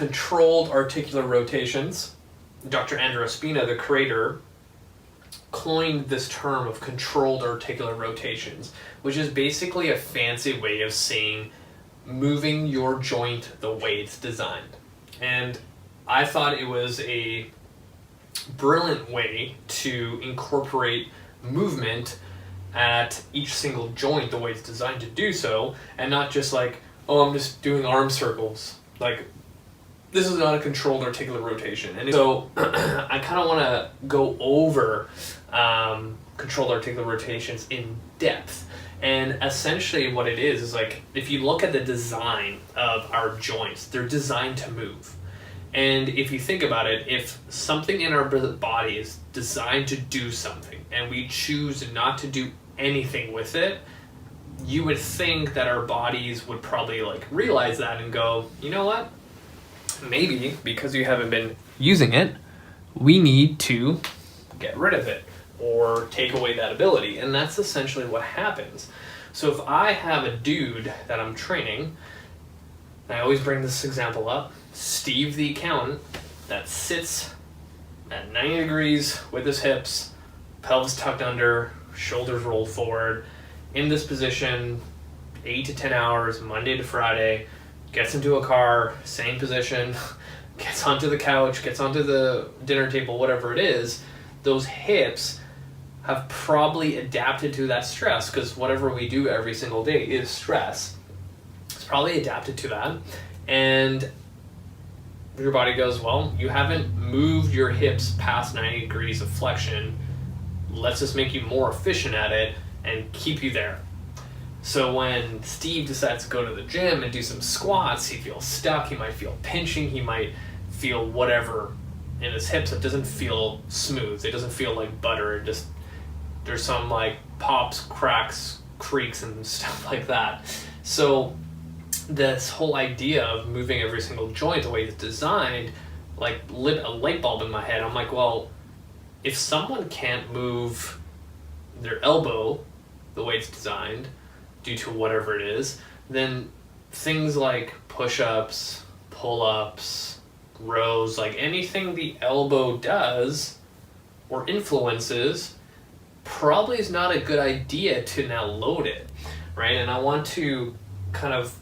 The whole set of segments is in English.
Controlled articular rotations. Dr. Andrew Spina, the creator, coined this term of controlled articular rotations, which is basically a fancy way of saying moving your joint the way it's designed. And I thought it was a brilliant way to incorporate movement at each single joint the way it's designed to do so, and not just like, oh, I'm just doing arm circles. Like, this is not a controlled articular rotation. And so I kind of want to go over controlled articular rotations in depth. And essentially what it is like, if you look at the design of our joints, they're designed to move. And if you think about it, if something in our body is designed to do something and we choose not to do anything with it, you would think that our bodies would probably like realize that and go, you know what? Maybe because you haven't been using it, we need to get rid of it or take away that ability. And that's essentially what happens. So if I have a dude that I'm training, and I always bring this example up, Steve the accountant, that sits at 90 degrees with his hips, pelvis tucked under, shoulders rolled forward, in this position, 8 to 10 hours, Monday to Friday, gets into a car, same position, gets onto the couch, gets onto the dinner table, whatever it is, those hips have probably adapted to that stress, because whatever we do every single day is stress. It's probably adapted to that. And your body goes, well, you haven't moved your hips past 90 degrees of flexion. Let's just make you more efficient at it and keep you there. So when Steve decides to go to the gym and do some squats, he feels stuck, he might feel pinching, he might feel whatever in his hips. It doesn't feel smooth, it doesn't feel like butter, it just, there's some like pops, cracks, creaks and stuff like that. So this whole idea of moving every single joint the way it's designed, like lit a light bulb in my head. I'm like, well, if someone can't move their elbow the way it's designed, due to whatever it is, then things like push-ups, pull-ups, rows, like anything the elbow does or influences, probably is not a good idea to now load it, right? And I want to kind of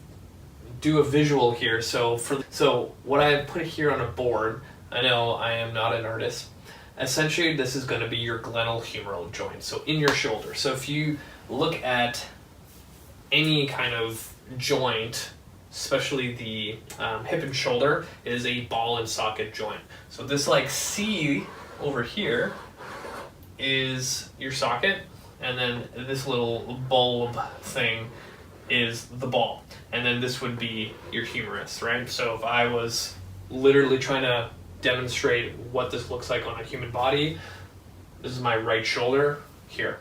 do a visual here. So what I put here on a board, I know I am not an artist. Essentially, this is going to be your glenohumeral joint, so in your shoulder. So if you look at any kind of joint, especially the hip and shoulder, is a ball and socket joint. So this like C over here is your socket, and then this little bulb thing is the ball. And then this would be your humerus, right? So if I was literally trying to demonstrate what this looks like on a human body, this is my right shoulder here.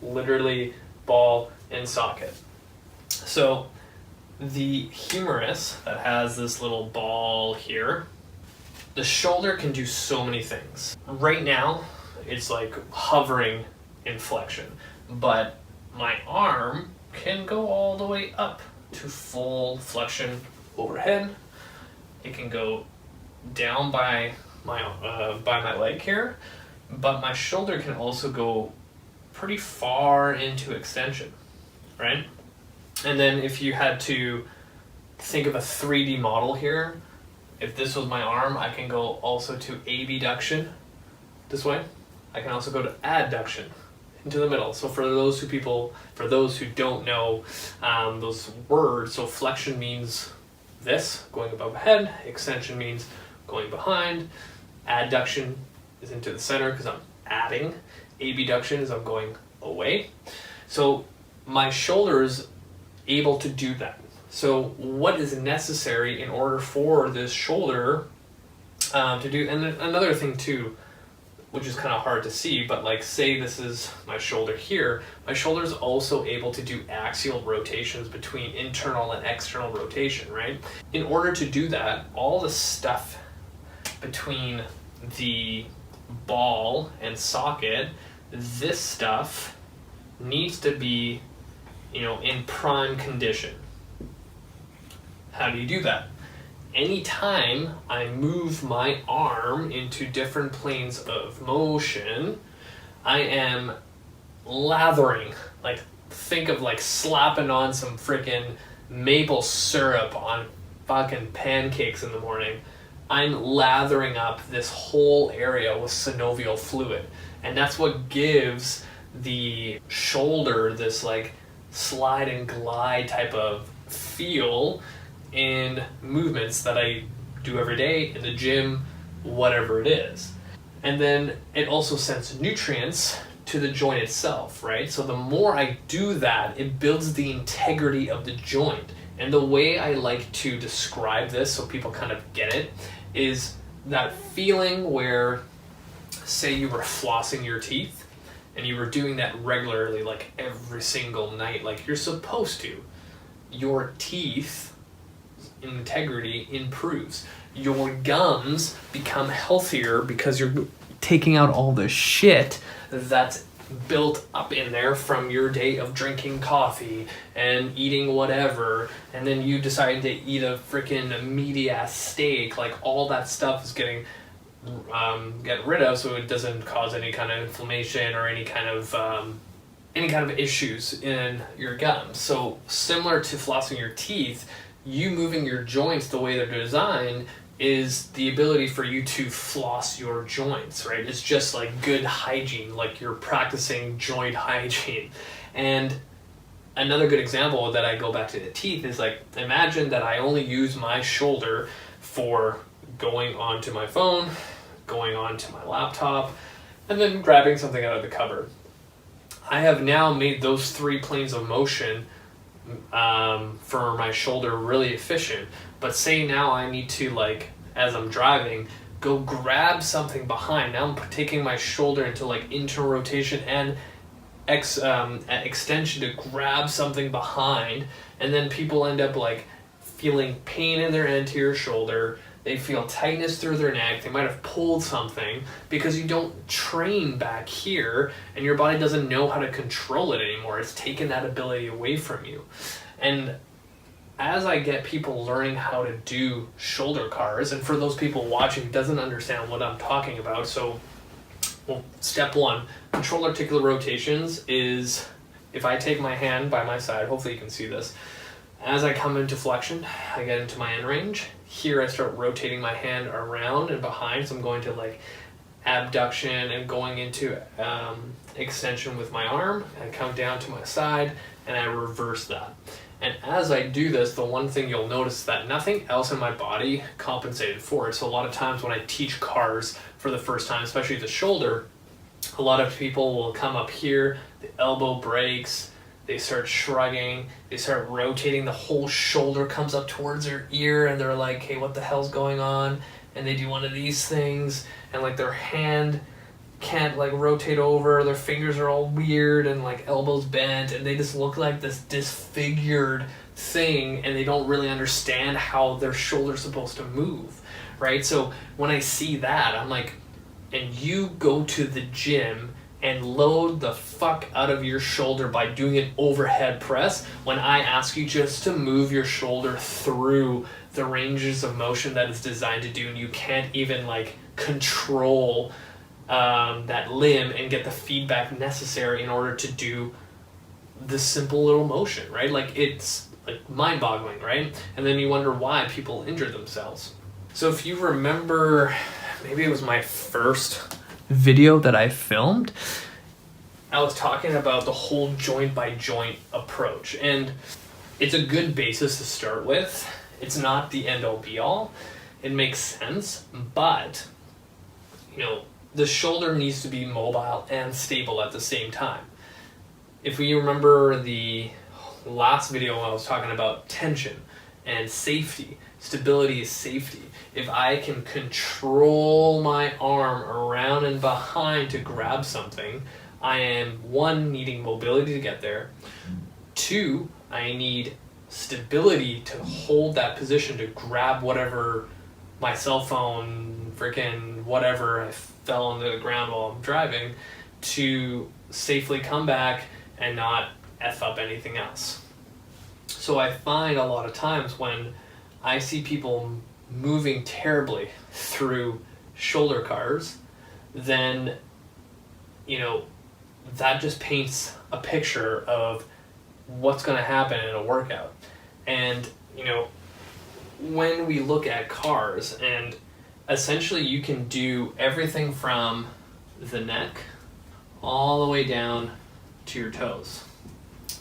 Literally ball and socket. So the humerus that has this little ball here, the shoulder can do so many things. Right now, it's like hovering in flexion, but my arm can go all the way up to full flexion overhead. It can go down by my leg here, but my shoulder can also go pretty far into extension, right? And then if you had to think of a 3D model here, if this was my arm, I can go also to abduction this way. I can also go to adduction into the middle. So for those who don't know those words, so flexion means this, going above head, extension means going behind, adduction is into the center because I'm adding, abduction is I'm going away. So my shoulder is able to do that. So what is necessary in order for this shoulder to do, and another thing too, which is kind of hard to see, but like say this is my shoulder here, my shoulder is also able to do axial rotations between internal and external rotation, right? In order to do that, all the stuff between the ball and socket, this stuff needs to be, in prime condition. How do you do that? anytime I move my arm into different planes of motion, I am lathering, like think of like slapping on some freaking maple syrup on fucking pancakes in the morning. I'm lathering up this whole area with synovial fluid. And that's what gives the shoulder this like slide and glide type of feel in movements that I do every day in the gym, whatever it is. And then it also sends nutrients to the joint itself, right? So the more I do that, it builds the integrity of the joint. And the way I like to describe this so people kind of get it is that feeling where, say you were flossing your teeth and you were doing that regularly, like every single night, like you're supposed to. Your teeth integrity improves. Your gums become healthier because you're taking out all the shit that's built up in there from your day of drinking coffee and eating whatever, and then you decide to eat a freaking meaty ass steak. Like all that stuff is getting rid of, so it doesn't cause any kind of inflammation or any kind of issues in your gums. So similar to flossing your teeth, you moving your joints the way they're designed is the ability for you to floss your joints, right? It's just like good hygiene, like you're practicing joint hygiene. And another good example that I go back to the teeth is like, imagine that I only use my shoulder for going onto my phone, going onto my laptop, and then grabbing something out of the cupboard. I have now made those 3 planes of motion for my shoulder really efficient. But say now I need to, like, as I'm driving, go grab something behind. Now I'm taking my shoulder into like internal rotation and extension to grab something behind, and then people end up like feeling pain in their anterior shoulder. They feel tightness through their neck. They might have pulled something because you don't train back here, and your body doesn't know how to control it anymore. It's taken that ability away from you. And as I get people learning how to do shoulder cars, and for those people watching who doesn't understand what I'm talking about, so well, step 1, controlled articular rotations is if I take my hand by my side, hopefully you can see this, as I come into flexion, I get into my end range. Here I start rotating my hand around and behind, so I'm going to like abduction and going into extension with my arm. I come down to my side and I reverse that. And as I do this, the one thing you'll notice is that nothing else in my body compensated for it. So a lot of times when I teach cars for the first time, especially the shoulder, a lot of people will come up here, the elbow breaks, they start shrugging, they start rotating, the whole shoulder comes up towards their ear, and they're like, hey, what the hell's going on? And they do one of these things, and like their hand can't like rotate over, their fingers are all weird and like elbows bent, and they just look like this disfigured thing, and they don't really understand how their shoulder's supposed to move, right? So when I see that, I'm like, and you go to the gym and load the fuck out of your shoulder by doing an overhead press when I ask you just to move your shoulder through the ranges of motion that it's designed to do, and you can't even like control that limb and get the feedback necessary in order to do this simple little motion, right? Like it's like mind-boggling, right? And then you wonder why people injure themselves. So if you remember, maybe it was my first video that I filmed, I was talking about the whole joint by joint approach, and it's a good basis to start with. It's not the end all be all. It makes sense, but you know, the shoulder needs to be mobile and stable at the same time. If we remember the last video, I was talking about tension and safety. Stability is safety. If I can control my arm around and behind to grab something, I am 1, needing mobility to get there. 2, I need stability to hold that position to grab whatever, my cell phone, freaking whatever, I fell onto the ground while I'm driving, to safely come back and not F up anything else. So I find a lot of times when I see people moving terribly through shoulder cars, then, you know, that just paints a picture of what's going to happen in a workout. And, you know, when we look at cars, and essentially you can do everything from the neck all the way down to your toes.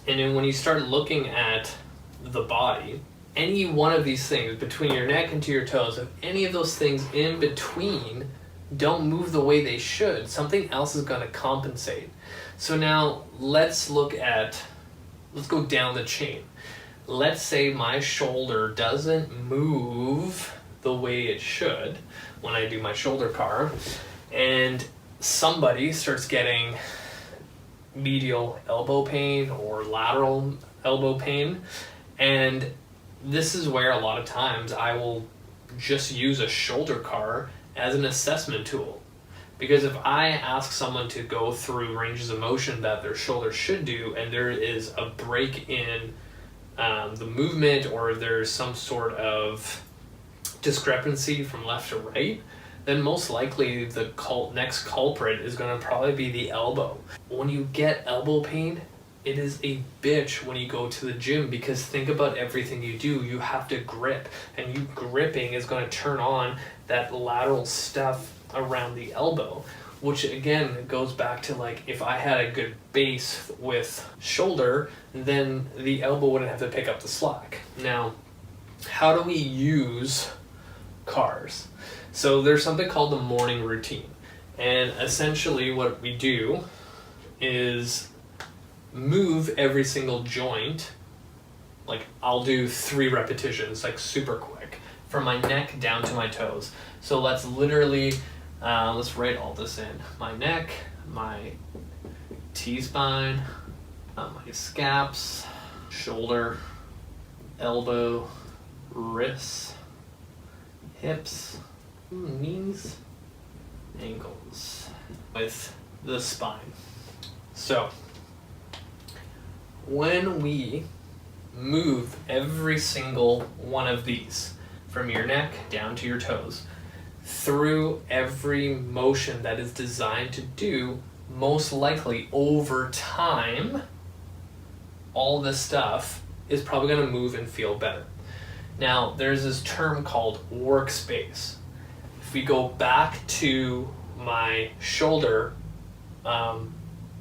And then when you start looking at the body, any one of these things between your neck and to your toes, if any of those things in between don't move the way they should, something else is going to compensate. So now let's go down the chain. Let's say my shoulder doesn't move the way it should when I do my shoulder car, and somebody starts getting medial elbow pain or lateral elbow pain. And this is where a lot of times I will just use a shoulder car as an assessment tool. Because if I ask someone to go through ranges of motion that their shoulder should do, and there is a break in the movement, or there's some sort of discrepancy from left to right, then most likely the next culprit is going to probably be the elbow. When you get elbow pain, it is a bitch when you go to the gym, because think about everything you do. You have to grip, and you gripping is going to turn on that lateral stuff around the elbow, which again goes back to, like, if I had a good base with shoulder, then the elbow wouldn't have to pick up the slack. Now, how do we use cars? So there's something called the morning routine, and essentially what we do is move every single joint. Like, I'll do 3 repetitions, like super quick, from my neck down to my toes. So let's literally let's write all this in. My neck, my T-spine, my scaps, shoulder, elbow, wrists, hips, knees, ankles, with the spine. So when we move every single one of these from your neck down to your toes, through every motion that is designed to do, most likely over time, all this stuff is probably going to move and feel better. Now, there's this term called workspace. If we go back to my shoulder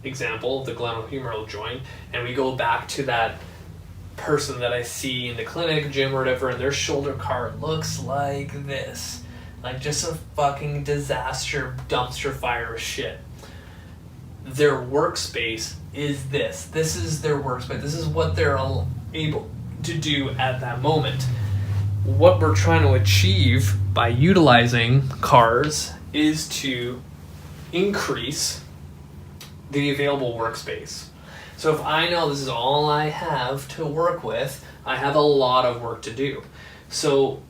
example, the glenohumeral joint, and we go back to that person that I see in the clinic, gym, or whatever, and their shoulder car looks like this. Like just a fucking disaster dumpster fire of shit. Their workspace is this. This is their workspace. This is what they're able to do at that moment. What we're trying to achieve by utilizing cars is to increase the available workspace. So if I know this is all I have to work with, I have a lot of work to do. So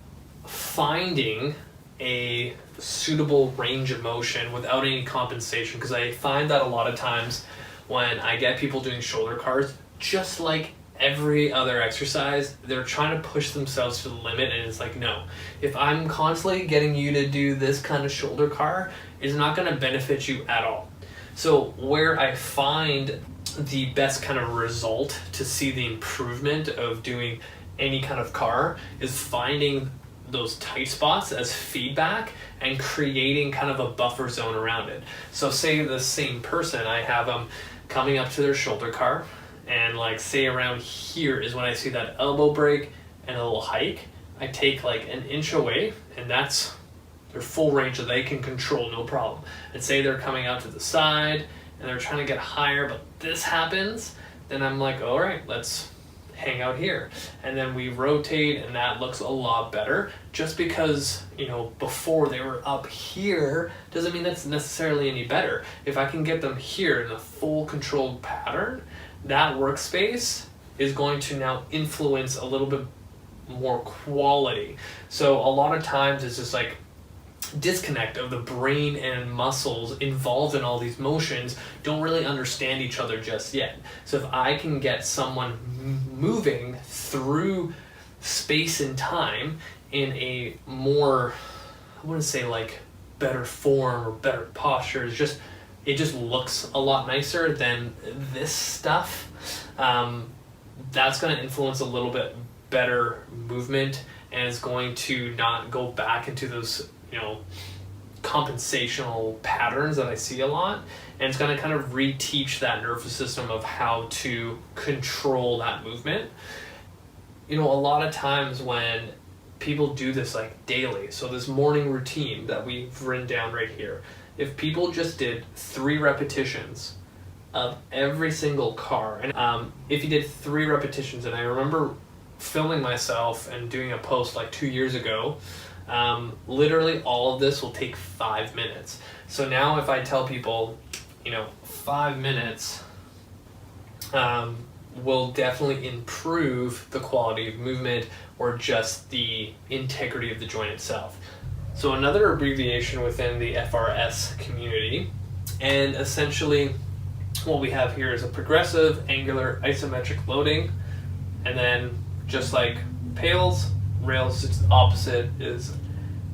finding a suitable range of motion without any compensation, because I find that a lot of times when I get people doing shoulder cars, just like every other exercise, they're trying to push themselves to the limit, and it's like, no, if I'm constantly getting you to do this kind of shoulder car, it's not going to benefit you at all. So where I find the best kind of result to see the improvement of doing any kind of car is finding those tight spots as feedback and creating kind of a buffer zone around it. So say the same person, I have them coming up to their shoulder car, and like say around here is when I see that elbow break and a little hike. I take like an inch away, and that's their full range that they can control, no problem. And say they're coming out to the side and they're trying to get higher, but this happens, then I'm like, all right, let's hang out here. And then we rotate, and that looks a lot better. Just because, you know, before they were up here doesn't mean that's necessarily any better. If I can get them here in a full controlled pattern, that workspace is going to now influence a little bit more quality. So a lot of times it's just like disconnect of the brain and muscles involved in all these motions don't really understand each other just yet. So if I can get someone moving through space and time in a more, I wouldn't say like better form or better posture. It just looks a lot nicer than this stuff. That's going to influence a little bit better movement, and is going to not go back into those, compensational patterns that I see a lot. And it's going to kind of reteach that nervous system of how to control that movement. A lot of times when people do this like daily, so this morning routine that we've written down right here, if people just did 3 repetitions of every single car, and if you did 3 repetitions, and I remember filming myself and doing a post like 2 years ago, literally all of this will take 5 minutes. So now if I tell people, 5 minutes will definitely improve the quality of movement or just the integrity of the joint itself. So another abbreviation within the FRS community, and essentially what we have here is a progressive angular isometric loading, and then just like PAILs, RAILs, it's the opposite, is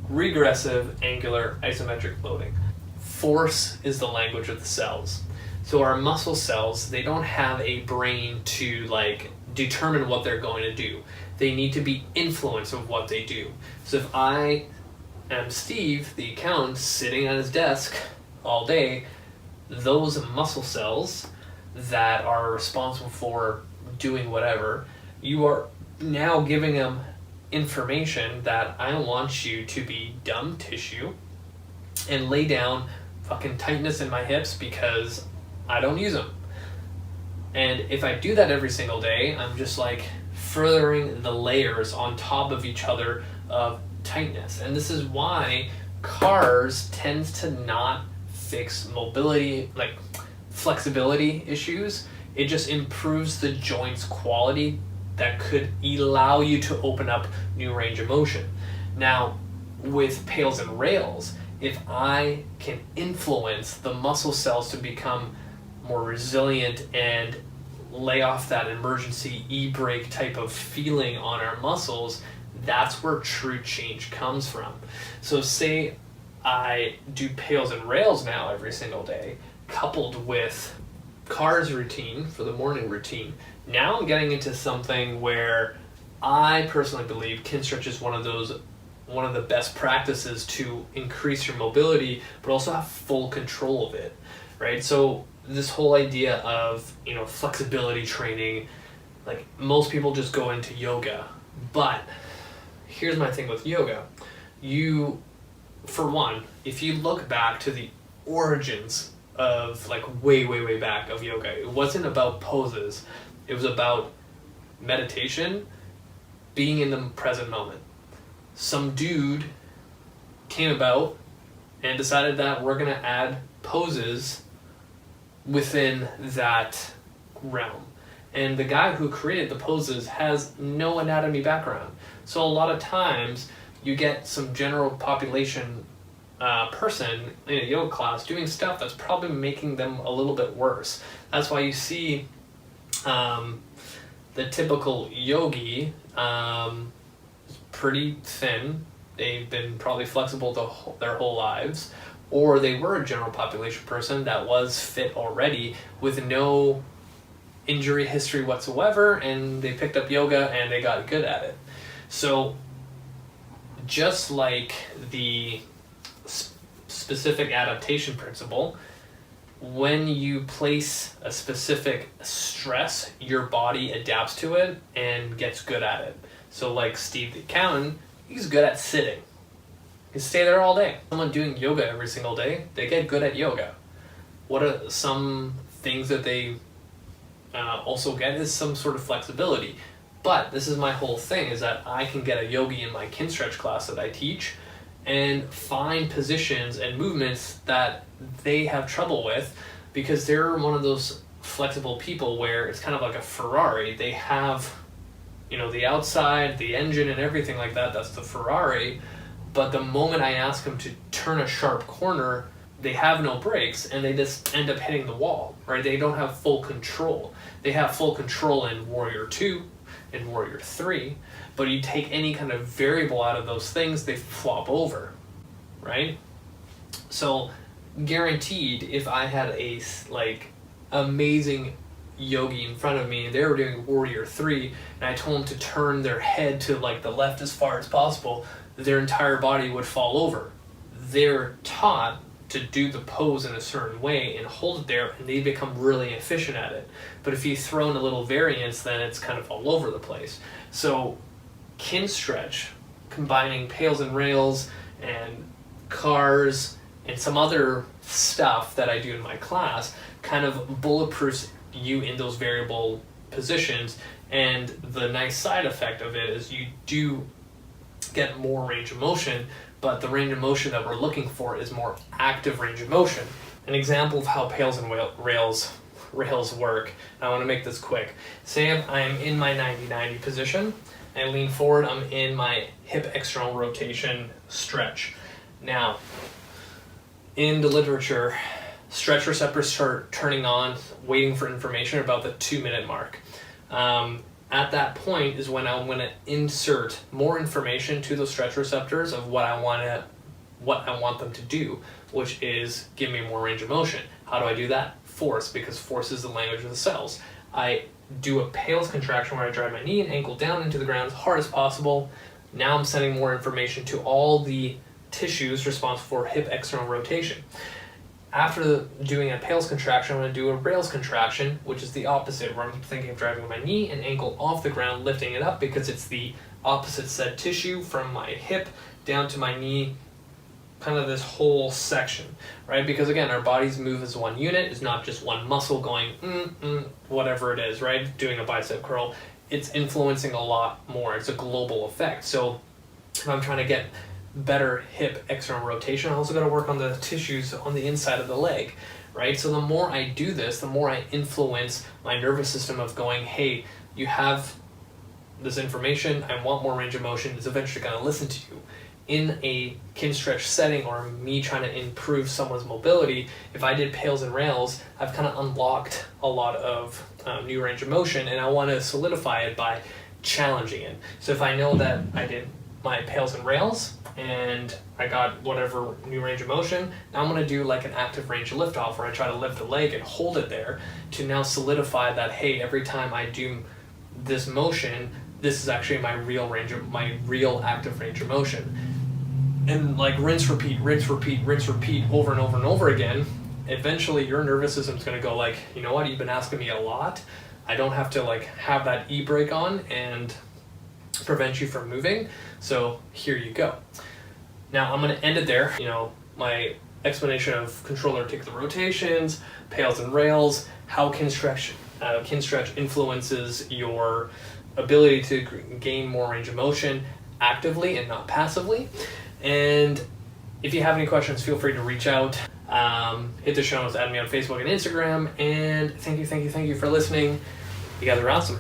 regressive angular isometric loading. Force is the language of the cells. So our muscle cells, they don't have a brain to like determine what they're going to do. They need to be influenced of what they do. So if I am Steve, the accountant, sitting at his desk all day, those muscle cells that are responsible for doing whatever, you are now giving them information that I want you to be dumb tissue and lay down fucking tightness in my hips because I don't use them. And if I do that every single day, I'm just like furthering the layers on top of each other of tightness. And this is why cars tends to not fix mobility, like flexibility issues. It just improves the joint's quality that could allow you to open up new range of motion. Now, with PAILs and RAILs, if I can influence the muscle cells to become more resilient and lay off that emergency e-brake type of feeling on our muscles, that's where true change comes from. So say I do PAILs and RAILs now every single day, coupled with CARS routine for the morning routine. Now I'm getting into something where I personally believe Kinstretch is one of the best practices to increase your mobility, but also have full control of it, right? So this whole idea of, flexibility training, like most people just go into yoga, but here's my thing with yoga. For one, if you look back to the origins of like way back of yoga, it wasn't about poses. It was about meditation, being in the present moment. Some dude came about and decided that we're going to add poses within that realm. And the guy who created the poses has no anatomy background. So a lot of times you get some general population person in a yoga class doing stuff that's probably making them a little bit worse. That's why you see the typical yogi is pretty thin. They've been probably flexible their whole lives, or they were a general population person that was fit already with no injury history whatsoever, and they picked up yoga and they got good at it. So just like the specific adaptation principle, when you place a specific stress, your body adapts to it and gets good at it. So like Steve the accountant, he's good at sitting. He can stay there all day. Someone doing yoga every single day, they get good at yoga. What are some things that they also get is some sort of flexibility. But this is my whole thing, is that I can get a yogi in my Kinstretch class that I teach and find positions and movements that they have trouble with, because they're one of those flexible people where it's kind of like a Ferrari. They have, the outside, the engine and everything like that, that's the Ferrari. But the moment I ask them to turn a sharp corner, they have no brakes and they just end up hitting the wall, right? They don't have full control. They have full control in Warrior 2. in Warrior 3, but you take any kind of variable out of those things, they flop over, right? So guaranteed, if I had a amazing yogi in front of me and they were doing Warrior 3 and I told them to turn their head to like the left as far as possible, their entire body would fall over. They're taught to do the pose in a certain way and hold it there, and they become really efficient at it. But if you throw in a little variance, then it's kind of all over the place. So Kinstretch, combining PAILs and RAILs and cars and some other stuff that I do in my class, kind of bulletproofs you in those variable positions. And the nice side effect of it is you do get more range of motion, but the range of motion that we're looking for is more active range of motion. An example of how PAILs and RAILs work, and I want to make this quick. Say I'm in my 90-90 position, I lean forward, I'm in my hip external rotation stretch. Now, in the literature, stretch receptors start turning on, waiting for information about the 2-minute mark. At that point is when I'm going to insert more information to those stretch receptors of what I want them to do, which is give me more range of motion. How do I do that? Force, because force is the language of the cells. I do a PAILs contraction where I drive my knee and ankle down into the ground as hard as possible. Now I'm sending more information to all the tissues responsible for hip external rotation. After doing a PAILs contraction, I'm going to do a RAILs contraction, which is the opposite, where I'm thinking of driving my knee and ankle off the ground, lifting it up because it's the opposite said tissue from my hip down to my knee, kind of this whole section, right? Because again, our bodies move as one unit. It's not just one muscle going, whatever it is, right? Doing a bicep curl. It's influencing a lot more. It's a global effect. So if I'm trying to get better hip external rotation, I also got to work on the tissues on the inside of the leg, right? So the more I do this, the more I influence my nervous system of going, hey, you have this information, I want more range of motion, it's eventually going to listen to you. In a Kinstretch setting or me trying to improve someone's mobility, if I did PAILs and RAILs, I've kind of unlocked a lot of new range of motion, and I want to solidify it by challenging it. So if I know that I did my PAILs and RAILs and I got whatever new range of motion, now I'm going to do like an active range of lift off where I try to lift the leg and hold it there to now solidify that, hey, every time I do this motion, this is actually my real active range of motion. And like rinse, repeat over and over and over again, eventually your nervous system's going to go like, you know what, you've been asking me a lot. I don't have to like have that e-brake on and prevent you from moving. So here you go. Now I'm going to end it there. You know, my explanation of controlled articular rotations, PAILs and RAILs, how Kinstretch influences your ability to gain more range of motion actively and not passively. And if you have any questions, feel free to reach out. Hit the show notes, add me on Facebook and Instagram. And thank you for listening. You guys are awesome.